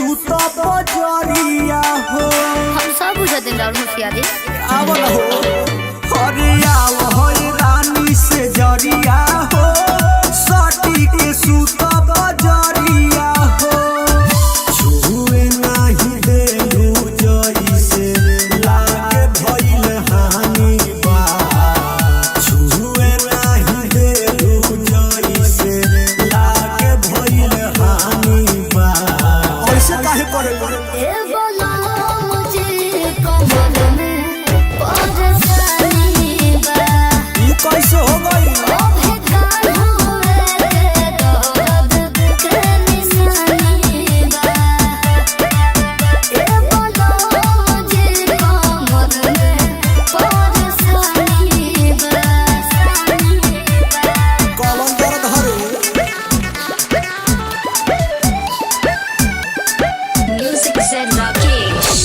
सूत बजरिया हो। हम सब बुझा दिन राउर होशियारी आवल हो हरिया हो रानी से जरिया हो सटी के सूत बजरिया हो। छुए नाही देलू जइसे लागे भइल हानि बा। छुए नाही देलू जइसे लागे भइल हानि बा। ऐसे काहे करे ए बोला मुझे कमल में परेशानी बा। ये कैसे हो गई? ओ बेकार हुए दर्द के निशानी बा। ए बोला मुझे कमल में परेशानी बा। कलम दर्द हरे Music said Rakesh.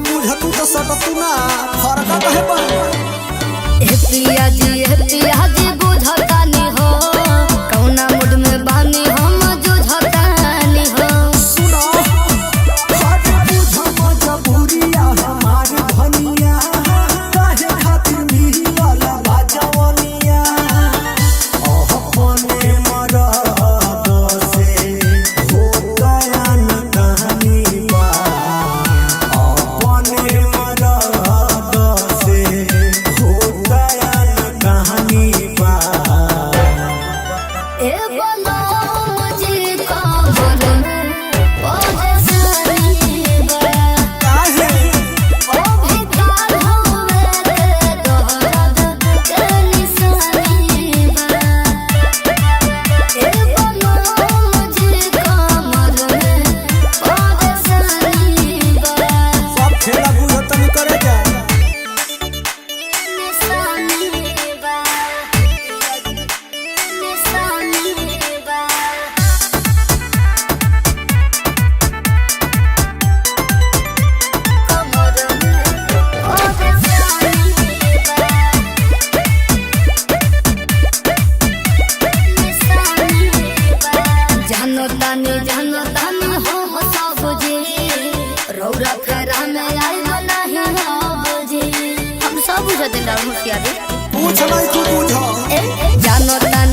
बुझतू तो सटतू ना फरका कहे पर पिया जी बुझतानी हो कौना मूड में बानी हम जुझतानी हो। सुनो हट बुझ मजबूरिया हमार धनिया काहे खातिर मिलल बाजवनिया। अपने मरद से हो गया न कहानी बा। अपने मरद से हो गया न कहानी बा। ए बोलो मुझे कमल में परेशानी बा। काहे ओ बेकार हुए दर्द के निशानी बा। ए बोलो मुझे कमल में परेशानी बा। सब खेला बुझतनी करे जा। निशानी बा। निशानी बा। कमर में परेशानी बा। निशानी बा। जानो तानी हो सब जी रौरा फेरा में आइल नहीं हो जी। हम सब बुझा दिन राउर होशियारी पूछ नहीं तू बुझ जानो तानी